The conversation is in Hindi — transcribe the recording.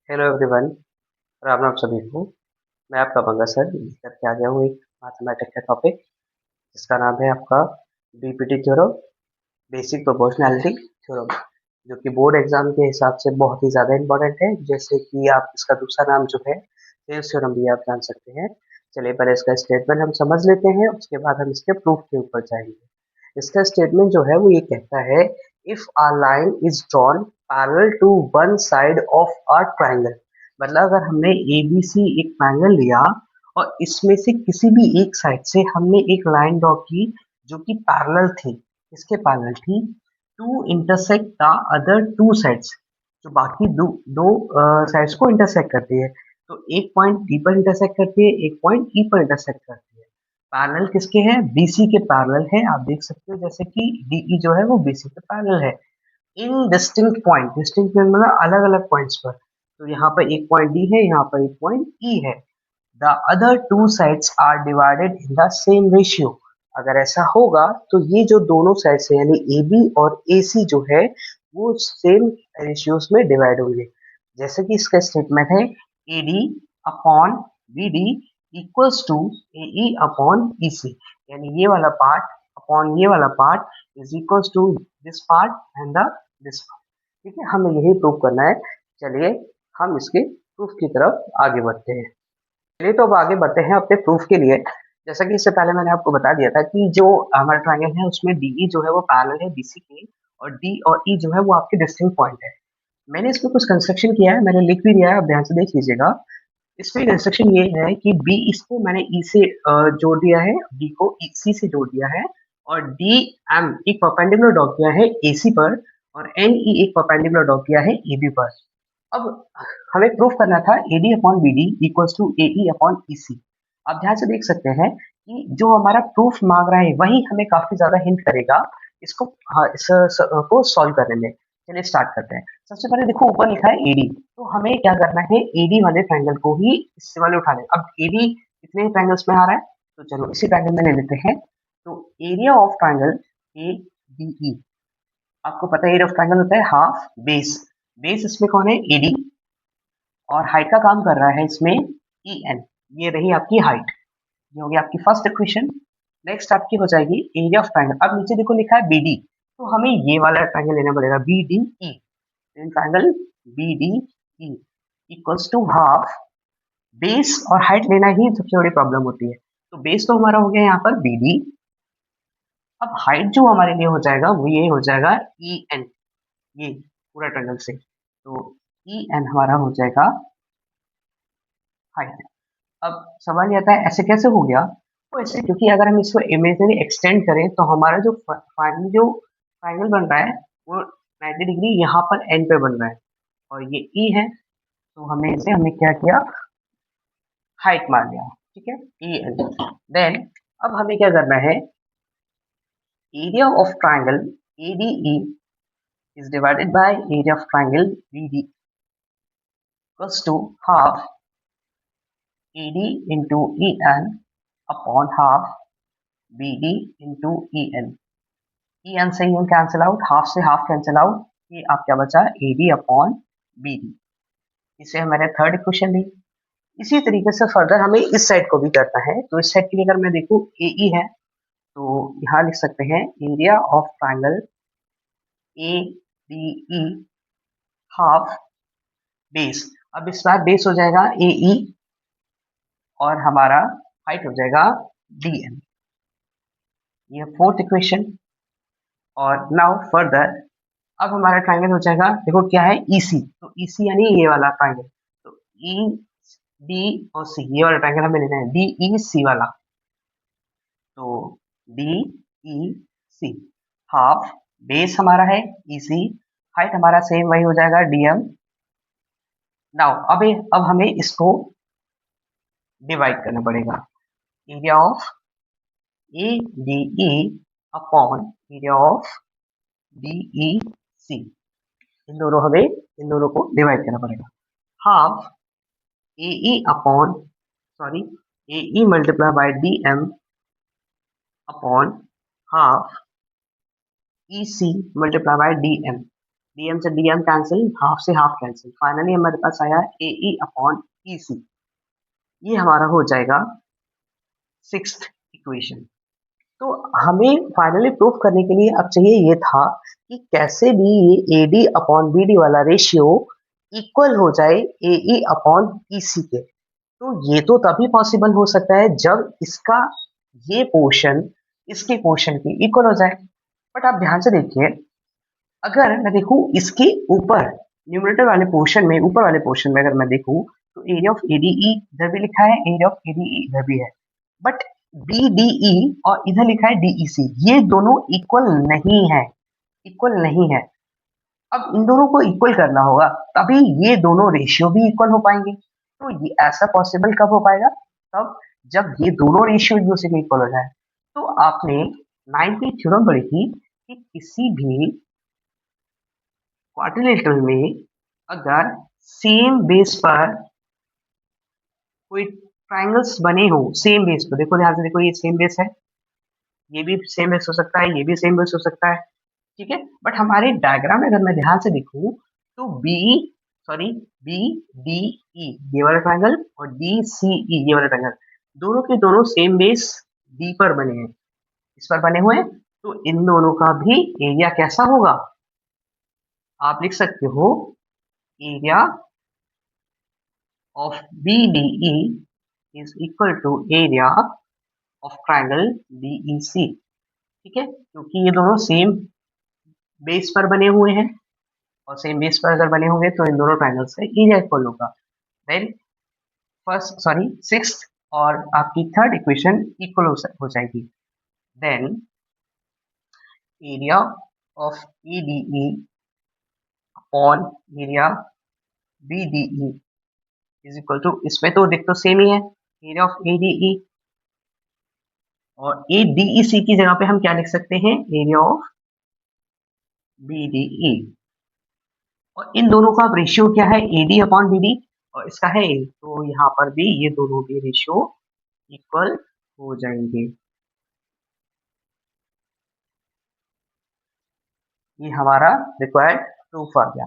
Hello everyone. राम राम सभी को। मैं आपका बंगा सर लेकर के आ गया हूँ एक मैथमेटिक्स का टॉपिक जिसका नाम है आपका BPT theorem, basic proportionality theorem, जो कि बोर्ड एग्जाम के हिसाब से बहुत ही ज़्यादा इंपॉर्टेंट है। जैसे कि आप इसका दूसरा नाम जो है थेल्स थ्योरम भी आप जान सकते हैं। चलिए पहले इसका स्टेटमेंट हम समझ लेते हैं, उसके बाद हम इसके प्रूफ के ऊपर जाएंगे। इसका स्टेटमेंट जो है वो ये कहता है, if a line is drawn parallel to one side of a triangle. मतलब अगर हमने ए बी सी एक ट्रायंगल लिया और इसमें से किसी भी एक साइड से हमने एक लाइन ड्रॉ की जो कि पैरेलल थी। किसके पैरेलल थी? To intersect the other two sides, जो बाकी दो दो साइड्स को इंटरसेक्ट करती है। तो एक पॉइंट डी पर इंटरसेक्ट करती है, एक पॉइंट ई पर इंटरसेक्ट करती है। पैरेलल किसके हैं? बीसी के पैरेलल है। आप देख सकते हो जैसे कि डीई जो है वो बीसी के पैरेलल है। इन डिस्टिंक्ट पॉइंट, डिस्टिंक्ट पॉइंट मतलब अलग अलग पॉइंट्स पर। तो यहाँ पर एक पॉइंट डी है, यहाँ पर एक पॉइंट ई है। The other two sides are divided in the same ratio. अगर ऐसा होगा तो ये जो दोनों साइड्स है यानी ए बी और ए सी जो है वो सेम रेशियोज में डिवाइड होंगे। जैसे कि इसका स्टेटमेंट है, A D upon B D equals to A E upon E C. यानी ये वाला पार्ट अपॉन ये वाला part is equals to this part and the this part. ठीक है, हमें यही प्रूव करना है। चलिए हम इसके प्रूफ की तरफ आगे बढ़ते हैं। चलिए तो अब आगे बढ़ते हैं अपने प्रूफ के लिए। जैसा कि इससे पहले मैंने आपको बता दिया था कि जो हमारा ट्रायंगल है उसमें डीई जो है वो पैरेलल है बीसी के, और डी और ई जो है वो आपके डिस्टिंक्ट पॉइंट है। मैंने इसमें कुछ कंस्ट्रक्शन किया है, मैंने लिख भी दिया है, आप ध्यान से देख लीजिएगा। इसमें कंस्ट्रक्शन ये है कि बी इसको मैंने ई से जोड़ दिया है, डी को सी से जोड़ दिया है, और डी एम एक परपेंडिकुलर ड्रॉ किया है एसी पर, और एन ई एक परपेंडिकुलर ड्रॉ किया है ए बी पर। अब हमें प्रूफ करना था A D upon B D equals to A E upon E C. आप ध्यान से देख सकते हैं कि जो हमारा प्रूफ मांग रहा है वही हमें काफी ज्यादा हिंट करेगा इसको, हाँ, को सॉल्व करने में। चलिए स्टार्ट करते हैं। सबसे पहले देखो ऊपर लिखा है एडी, तो हमें क्या करना है, एडी वाले ट्रायंगल को ही इससे वाले उठा लें। अब एडी कितने ट्रायंगल्स में आ रहा है, तो चलो इसी ट्रायंगल में ले लेते हैं। तो area of triangle A D ई, आपको पता है एरिया ऑफ ट्रायंगल होता है हाफ बेस। बेस इसमें कौन है? एडी, और हाइट का काम कर रहा है इसमें ई एन। ये रही आपकी हाइट, ये होगी आपकी फर्स्ट इक्वेशन। नेक्स्ट आपकी हो जाएगी एरिया ऑफ ट्रायंगल। अब नीचे देखो लिखा है बी डी, तो हमें ये वाला ट्रायंगल लेना पड़ेगा B D E. Triangle B D E equals to half base, और हाइट लेना ही सबसे बड़ी प्रॉब्लम होती है। तो बेस तो हमारा हो गया यहाँ पर बी डी। अब हाइट जो हमारे लिए हो जाएगा वो ये हो जाएगा ई एन, ये पूरा ट्रायंगल से। तो ई एन हमारा हो जाएगा हाइट। अब सवाल ये आता है ऐसे कैसे हो गया? तो ऐसे क्योंकि अगर हम इसको इमेजिनरी एक्सटेंड करें तो हमारा जो फाइनली जो ट्रायंगल बन रहा है वो 90 डिग्री यहाँ पर एन पे बन रहा है, और ये ई है। तो हमें इसे हमने क्या किया, हाइट मान लिया। ठीक है, ई एन। देन अब हमें क्या करना है, area of triangle A D E is divided by area of triangle B D equals to half A D into E N upon half B D into E N. E N से E N cancel out, half से हाफ कैंसिल आउट, ये आप क्या बचा, A D upon B D. इसे हमारे थर्ड इक्वेशन ली। इसी तरीके से फर्दर हमें इस साइड को भी करना है। तो इस साइड के लिए अगर मैं देखूं ए ई है, तो यहाँ लिख सकते हैं area of triangle A D E half base. अब इस बार बेस हो जाएगा ए ई, और हमारा हाइट हो जाएगा डी एन। ये फोर्थ इक्वेशन। और नाउ फर्दर अब हमारा ट्रायंगल हो जाएगा, देखो क्या है, ईसी। तो ईसी यानी ये वाला ट्रायंगल। तो ई डी और सी, ये वाला ट्रायंगल हमें लेना है, डी ई सी वाला। तो डी ई सी हाफ बेस हमारा है ईसी, हाइट हमारा सेम वही हो जाएगा डीएम। नाउ अब हमें इसको डिवाइड करना पड़ेगा। Area of A D E upon area of D E C, इन दोनों को डिवाइड करना पड़ेगा। Half A E upon, sorry, A E multiply by D M upon half E C multiply by D M. DM से डीएम कैंसिल, हाफ से हाफ कैंसिल, फाइनली हमारे पास आया AE अपॉन EC। ये हमारा हो जाएगा सिक्स्थ इक्वेशन। तो हमें फाइनली प्रूफ करने के लिए अब चाहिए ये था कि कैसे भी ये AD अपॉन BD वाला रेशियो इक्वल हो जाए AE अपॉन EC के। तो ये तो तभी पॉसिबल हो सकता है जब इसका ये पोर्शन इसके पोर्शन के इक्वल हो जाए। बट आप ध्यान से देखिए, अगर मैं देखूं इसके ऊपर न्यूमरेटर वाले पोर्शन में, ऊपर वाले पोर्शन में अगर मैं देखूं तो एरिया ऑफ ADE इधर भी लिखा है, एरिया ऑफ ADE इधर भी है, बट BDE और इधर लिखा है DEC, ये दोनों इक्वल नहीं है, इक्वल नहीं है। अब इन दोनों को इक्वल करना होगा, तभी ये दोनों रेशियो भी इक्वल हो पाएंगे। तो ये ऐसा पॉसिबल कब हो पाएगा? तब जब ये दोनों रेशियो एक दूसरे के इक्वल हो जाए। तो आपने 9th की थ्योरम पढ़ी थी कि किसी भी क्वाड्रिलेटरल में अगर सेम बेस पर कोई ट्राइंगल्स बने हो, सेम बेस पर, देखो ध्यान से देखो, ये सेम बेस है, ये भी सेम बेस हो सकता है, ये भी सेम बेस हो सकता है, ठीक है। बट हमारे डायग्राम में अगर मैं ध्यान से देखूं तो बी डी ई ये वाला ट्रायंगल और डी सी ई ये वाला ट्रायंगल, दोनों के दोनों सेम बेस डी पर बने हैं, इस पर बने हुए हैं। तो इन दोनों का भी एरिया कैसा होगा? आप लिख सकते हो area of B D E is equal to area of triangle D E C, ठीक है, क्योंकि ये दोनों सेम बेस पर बने हुए हैं और सेम बेस पर अगर बने होंगे तो इन दोनों ट्रायंगल से एरिया इक्वल होगा। देन सिक्स्थ और आपकी थर्ड इक्वेशन इक्वल हो जाएगी। Then area of EDE upon area BDE is equal to, इसमें तो देख तो सेम ही है, एरिया ऑफ ADE, और ADEC की जगह पे हम क्या लिख सकते हैं? Area of BDE। और इन दोनों का रेशियो क्या है? AD अपॉन BD, और इसका है A, तो यहाँ पर भी ये दोनों के रेशियो इक्वल हो जाएंगे। ये हमारा रिक्वायर्ड प्रूफ आ गया।